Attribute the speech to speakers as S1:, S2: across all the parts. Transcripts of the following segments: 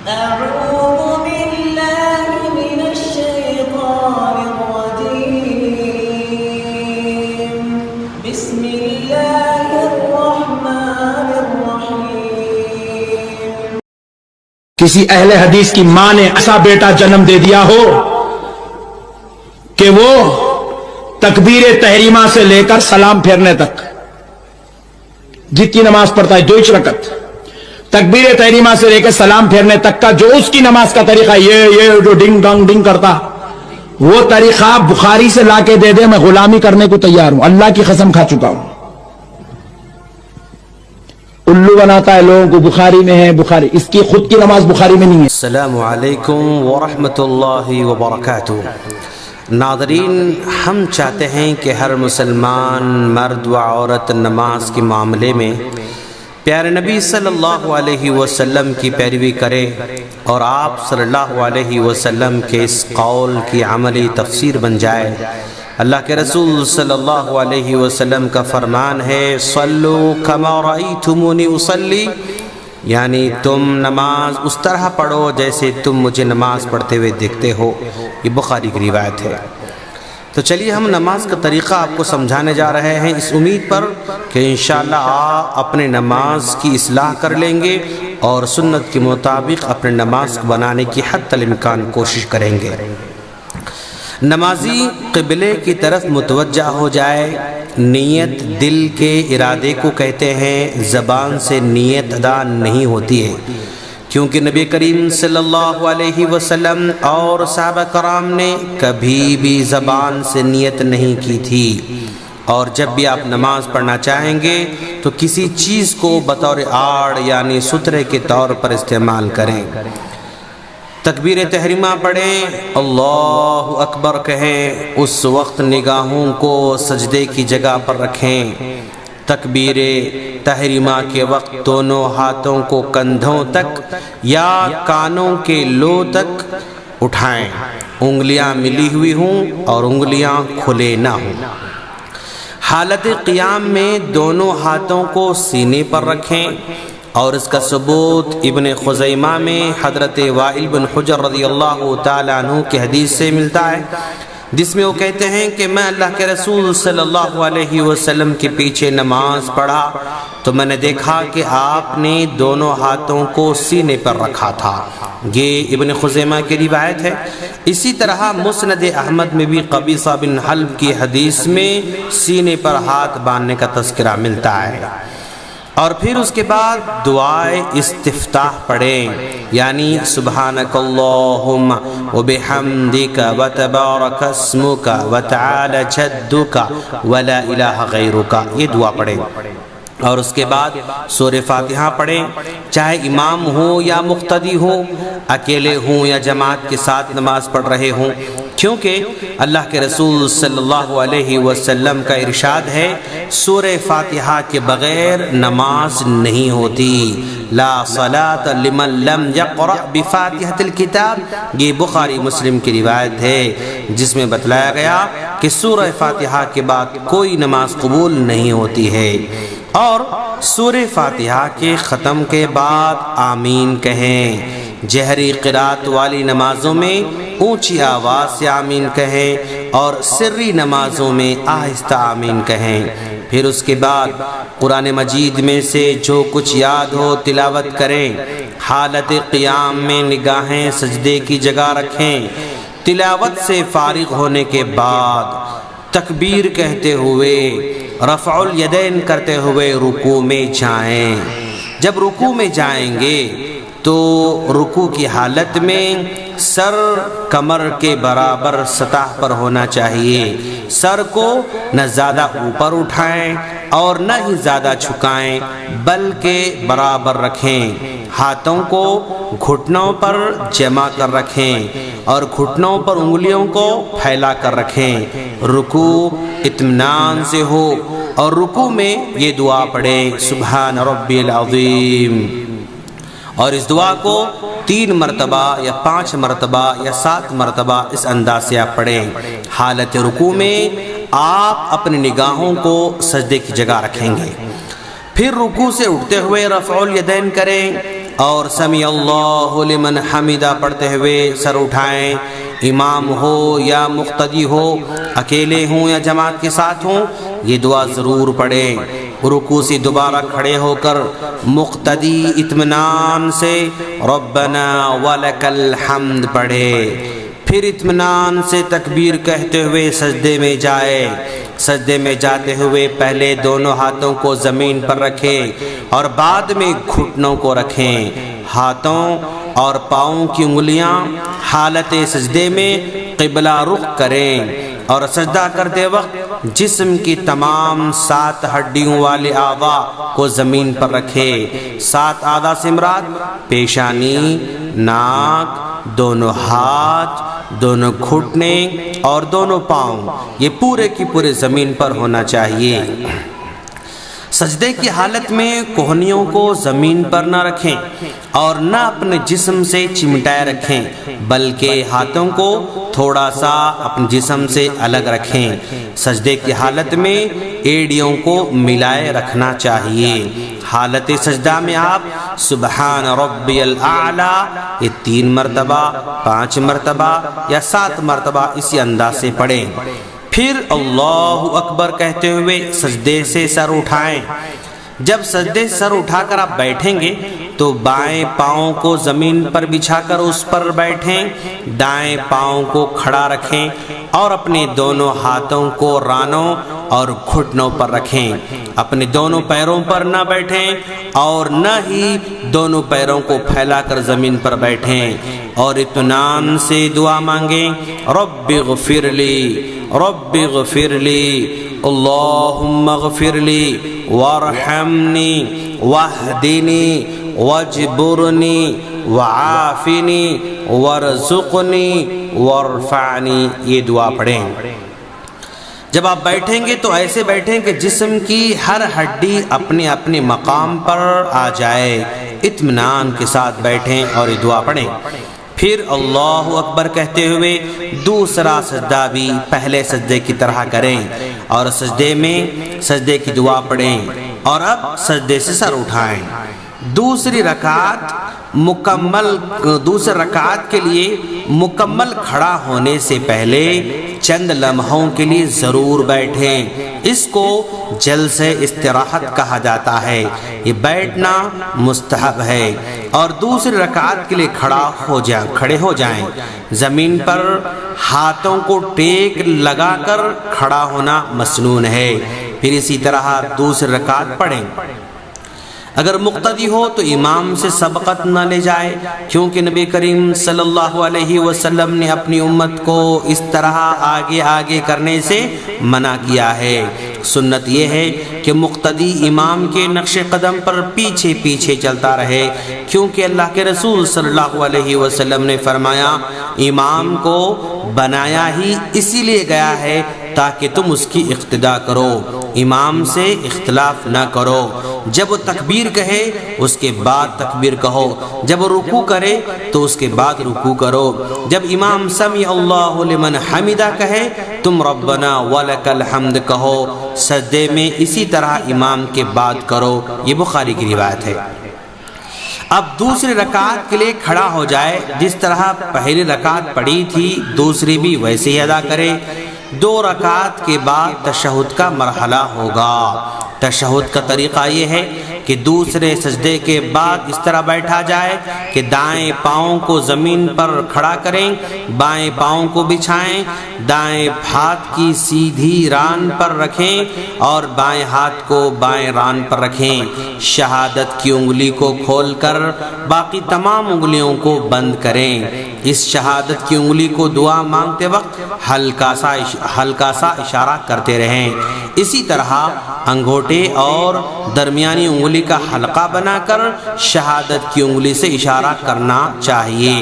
S1: أعوذ بالله من الشيطان الرجيم بسم الله الرحمن الرحيم
S2: کسی اہل حدیث کی ماں نے ایسا بیٹا جنم دے دیا ہو کہ وہ تکبیر تحریمہ سے لے کر سلام پھیرنے تک جتنی نماز پڑھتا ہے 2 رکعت تکبیر تحریمہ سے لے کر سلام پھیرنے تک کا جو اس کی نماز کا طریقہ یہ جو ڈنگ ڈنگ ڈنگ کرتا وہ طریقہ بخاری سے لا کے دے دے میں غلامی کرنے کو تیار ہوں. اللہ کی قسم کھا چکا ہوں. الو بناتا ہے لوگوں کو بخاری میں ہے بخاری اس کی خود کی نماز بخاری میں نہیں ہے.
S3: السلام علیکم ورحمۃ اللہ وبرکاتہ. ناظرین ہم چاہتے ہیں کہ ہر مسلمان مرد و عورت نماز کے معاملے میں پیارے نبی صلی اللہ علیہ وسلم کی پیروی کرے اور آپ صلی اللہ علیہ وسلم کے اس قول کی عملی تفسیر بن جائے. اللہ کے رسول صلی اللہ علیہ وسلم کا فرمان ہے صلو کما رأیتمونی اصلی، یعنی تم نماز اس طرح پڑھو جیسے تم مجھے نماز پڑھتے ہوئے دیکھتے ہو. یہ بخاری کی روایت ہے. تو چلیے ہم نماز کا طریقہ آپ کو سمجھانے جا رہے ہیں اس امید پر کہ انشاءاللہ آپ اپنے نماز کی اصلاح کر لیں گے اور سنت کے مطابق اپنے نماز کو بنانے کی حتی الامکان کوشش کریں گے. نمازی قبلے کی طرف متوجہ ہو جائے. نیت دل کے ارادے کو کہتے ہیں. زبان سے نیت ادا نہیں ہوتی ہے کیونکہ نبی کریم صلی اللہ علیہ وسلم اور صحابہ کرام نے کبھی بھی زبان سے نیت نہیں کی تھی. اور جب بھی آپ نماز پڑھنا چاہیں گے تو کسی چیز کو بطور آڑ یعنی سترے کے طور پر استعمال کریں. تکبیر تحریمہ پڑھیں، اللہ اکبر کہیں، اس وقت نگاہوں کو سجدے کی جگہ پر رکھیں. تکبیر تحریمہ کے وقت دونوں ہاتھوں کو کندھوں تک یا کانوں کے لو تک اٹھائیں. انگلیاں ملی ہوئی ہوں اور انگلیاں کھلے نہ ہوں. حالت قیام میں دونوں ہاتھوں کو سینے پر رکھیں اور اس کا ثبوت ابن خزیمہ میں حضرت وائل بن حجر رضی اللہ تعالیٰ عنہ کی حدیث سے ملتا ہے جس میں وہ کہتے ہیں کہ میں اللہ کے رسول صلی اللہ علیہ وسلم کے پیچھے نماز پڑھا تو میں نے دیکھا کہ آپ نے دونوں ہاتھوں کو سینے پر رکھا تھا. یہ ابن خزیمہ کی روایت ہے. اسی طرح مسند احمد میں بھی قبیصہ بن حلب کی حدیث میں سینے پر ہاتھ باندھنے کا تذکرہ ملتا ہے. اور پھر اس کے بعد دعائے استفتاح پڑھیں یعنی سبحانک اللہم وبحمدک وتبارک اسمک وتعالی جدک ولا الہ غیرک، یہ دعا پڑھیں. اور اس کے بعد سورہ فاتحہ پڑھیں، چاہے امام ہو یا مقتدی ہو، اکیلے ہوں یا جماعت کے ساتھ نماز پڑھ رہے ہوں، کیونکہ اللہ کے رسول صلی اللہ علیہ وسلم کا ارشاد ہے سورہ فاتحہ کے بغیر نماز نہیں ہوتی. لا صلاۃ لمن لم یقرأ بفاتحۃ الکتاب، یہ بخاری مسلم کی روایت ہے جس میں بتلایا گیا کہ سورہ فاتحہ کے بعد کوئی نماز قبول نہیں ہوتی ہے. اور سورہ فاتحہ کے ختم کے بعد آمین کہیں. جہری قرات والی نمازوں میں اونچی آواز سے آمین کہیں اور سری نمازوں میں آہستہ آمین کہیں. پھر اس کے بعد قرآن مجید میں سے جو کچھ یاد ہو تلاوت کریں. حالت قیام میں نگاہیں سجدے کی جگہ رکھیں. تلاوت سے فارغ ہونے کے بعد تکبیر کہتے ہوئے رفع الیدین کرتے ہوئے رکوع میں جائیں. جب رکوع میں جائیں گے تو رکوع کی حالت میں سر کمر کے برابر سطح پر ہونا چاہیے. سر کو نہ زیادہ اوپر اٹھائیں اور نہ ہی زیادہ جھکائیں بلکہ برابر رکھیں. ہاتھوں کو گھٹنوں پر جمع کر رکھیں اور گھٹنوں پر انگلیوں کو پھیلا کر رکھیں. رکوع اطمینان سے ہو اور رکوع میں یہ دعا پڑھیں سبحان ربی العظیم. اور اس دعا کو 3 مرتبہ یا 5 مرتبہ یا 7 مرتبہ اس انداز سے آپ پڑھیں. حالت رکوع میں آپ اپنی نگاہوں کو سجدے کی جگہ رکھیں گے. پھر رکوع سے اٹھتے ہوئے رفع الیدین کریں اور سمیع اللہ لمن حمیدہ پڑھتے ہوئے سر اٹھائیں۔ امام ہو یا مقتدی ہو، اکیلے ہوں یا جماعت کے ساتھ ہوں، یہ دعا ضرور پڑھیں۔ رکوع سے دوبارہ کھڑے ہو کر مقتدی اطمینان سے ربنا ولک الحمد پڑھے، پھر اطمینان سے تکبیر کہتے ہوئے سجدے میں جائے۔ سجدے میں جاتے ہوئے پہلے دونوں ہاتھوں کو زمین پر رکھیں اور بعد میں گھٹنوں کو رکھیں۔ ہاتھوں اور پاؤں کی انگلیاں حالت سجدے میں قبلہ رخ کریں اور سجدہ کرتے وقت جسم کی تمام 7 ہڈیوں والے اعضاء کو زمین پر رکھیں۔ 7 اعضاء سے مراد پیشانی، ناک، دونوں ہاتھ، دونوں گھٹنے اور دونوں پاؤں، یہ پورے کی پورے زمین پر ہونا چاہیے۔ سجدے کی حالت میں کوہنیوں کو زمین پر نہ رکھیں اور نہ اپنے جسم سے چمٹائے رکھیں، بلکہ ہاتھوں کو تھوڑا سا اپنے جسم سے الگ رکھیں۔ سجدے کی حالت میں ایڑیوں کو ملائے رکھنا چاہیے۔ حالت سجدہ میں آپ سبحان ربی الاعلی یہ 3 مرتبہ، 5 مرتبہ یا 7 مرتبہ اسی انداز سے پڑھیں۔ پھر اللہ اکبر کہتے ہوئے سجدے سے سر اٹھائیں۔ جب سجدے سے سر اٹھا کر آپ بیٹھیں گے تو بائیں پاؤں کو زمین پر بچھا کر اس پر بیٹھیں، دائیں پاؤں کو کھڑا رکھیں اور اپنے دونوں ہاتھوں کو رانوں اور گھٹنوں پر رکھیں۔ اپنے دونوں پیروں پر نہ بیٹھیں اور نہ ہی دونوں پیروں کو پھیلا کر زمین پر بیٹھیں، اور اطمینان سے دعا مانگیں رب اغفر لی رب اغفر لی اللہم اغفر لی وارحمنی واہدنی واجبرنی وعافنی وارزقنی وارفعنی، یہ دعا پڑھیں۔ جب آپ بیٹھیں گے تو ایسے بیٹھیں کہ جسم کی ہر ہڈی اپنے اپنے مقام پر آ جائے۔ اطمینان کے ساتھ بیٹھیں اور یہ دعا پڑھیں۔ پھر اللہ اکبر کہتے ہوئے دوسرا سجدہ بھی پہلے سجدے کی طرح کریں اور سجدے میں سجدے کی دعا پڑھیں، اور اب سجدے سے سر اٹھائیں۔ دوسری رکعت کے لیے مکمل کھڑا ہونے سے پہلے چند لمحوں کے لیے ضرور بیٹھیں۔ اس کو جلسہ استراحت کہا جاتا ہے۔ یہ بیٹھنا مستحب ہے، اور دوسری رکعت کے لیے کھڑے ہو جائیں۔ زمین پر ہاتھوں کو ٹیک لگا کر کھڑا ہونا مسنون ہے۔ پھر اسی طرح دوسری رکعت پڑھیں۔ اگر مقتدی ہو تو امام سے سبقت نہ لے جائے، کیونکہ نبی کریم صلی اللہ علیہ وسلم نے اپنی امت کو اس طرح آگے آگے کرنے سے منع کیا ہے۔ سنت یہ ہے کہ مقتدی امام کے نقش قدم پر پیچھے پیچھے چلتا رہے، کیونکہ اللہ کے رسول صلی اللہ علیہ وسلم نے فرمایا امام کو بنایا ہی اسی لیے گیا ہے تاکہ تم اس کی اقتداء کرو، امام سے اختلاف نہ کرو۔ جب وہ تکبیر کہے اس کے بعد تکبیر کہو، جب وہ رکوع کرے تو اس کے بعد رکوع کرو، جب امام سمیع اللہ لمن حمیدہ کہے تم ربنا ولک الحمد کہو، سجدے میں اسی طرح امام کے بعد کرو۔ یہ بخاری کی روایت ہے۔ اب دوسری رکعت کے لیے کھڑا ہو جائے، جس طرح پہلی رکعت پڑھی تھی دوسری بھی ویسے ہی ادا کرے۔ 2 رکعت کے بعد تشہد کا مرحلہ ہوگا۔ تشہد کا طریقہ یہ ہے کہ دوسرے سجدے کے بعد اس طرح بیٹھا جائے کہ دائیں پاؤں کو زمین پر کھڑا کریں، بائیں پاؤں کو بچھائیں، دائیں ہاتھ کی سیدھی ران پر رکھیں اور بائیں ہاتھ کو بائیں ران پر رکھیں۔ شہادت کی انگلی کو کھول کر باقی تمام انگلیوں کو بند کریں۔ اس شہادت کی انگلی کو دعا مانگتے وقت ہلکا سا اشارہ کرتے رہیں۔ اسی طرح انگوٹھے اور درمیانی انگلی کا حلقہ بنا کر شہادت کی انگلی سے اشارہ کرنا چاہیے،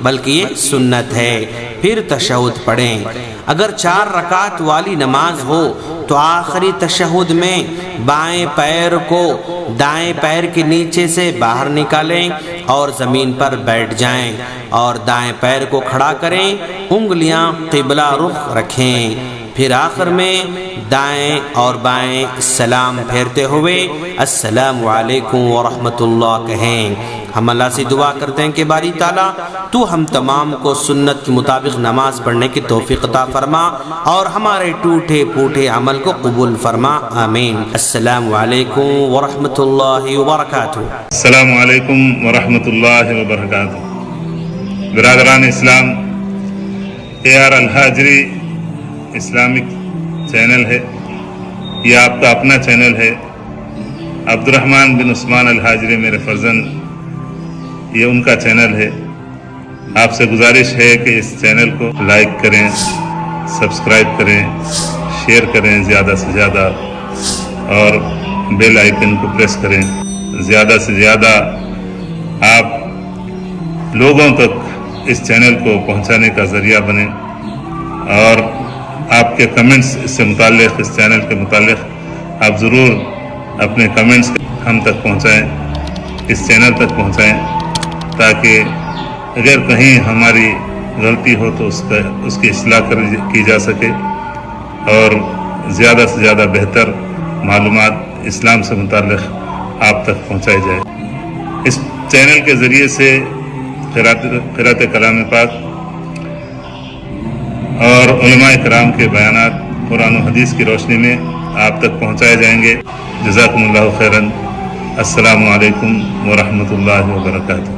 S3: بلکہ یہ سنت ہے۔ پھر تشہد پڑھیں۔ اگر 4 رکعت والی نماز ہو تو آخری تشہد میں بائیں پیر کو دائیں پیر کے نیچے سے باہر نکالیں اور زمین پر بیٹھ جائیں اور دائیں پیر کو کھڑا کریں، انگلیاں قبلہ رخ رکھیں۔ پھر آخر میں دائیں اور بائیں سلام پھیرتے ہوئے السلام علیکم ورحمۃ اللہ کہیں۔ ہم اللہ سے دعا کرتے ہیں کہ باری تعالیٰ تو ہم تمام کو سنت کے مطابق نماز پڑھنے کی توفیق عطا فرما اور ہمارے ٹوٹے پھوٹے عمل کو قبول فرما، آمین۔ السلام علیکم ورحمۃ اللہ وبرکاتہ۔
S4: السلام علیکم ورحمۃ اللہ وبرکاتہ۔ برادران اسلام، AR الحاجری اسلامک چینل ہے، یہ آپ کا اپنا چینل ہے۔ عبد الرحمن بن عثمان الحاجری میرے فرزند، یہ ان کا چینل ہے۔ آپ سے گزارش ہے کہ اس چینل کو لائک کریں، سبسکرائب کریں، شیئر کریں زیادہ سے زیادہ، اور بیل آئیکن کو پریس کریں۔ زیادہ سے زیادہ آپ لوگوں تک اس چینل کو پہنچانے کا ذریعہ بنیں، اور آپ کے کمنٹس اس سے متعلق، اس چینل کے متعلق آپ ضرور اپنے کمنٹس ہم تک پہنچائیں، اس چینل تک پہنچائیں، تاکہ اگر کہیں ہماری غلطی ہو تو اس کی اصلاح کی جا سکے، اور زیادہ سے زیادہ بہتر معلومات اسلام سے متعلق آپ تک پہنچائی جائے۔ اس چینل کے ذریعے سے قرأت کلام پاک اور علماء کرام کے بیانات قرآن و حدیث کی روشنی میں آپ تک پہنچائے جائیں گے۔ جزاکم اللہ خیراً۔ السلام علیکم ورحمۃ اللہ وبرکاتہ۔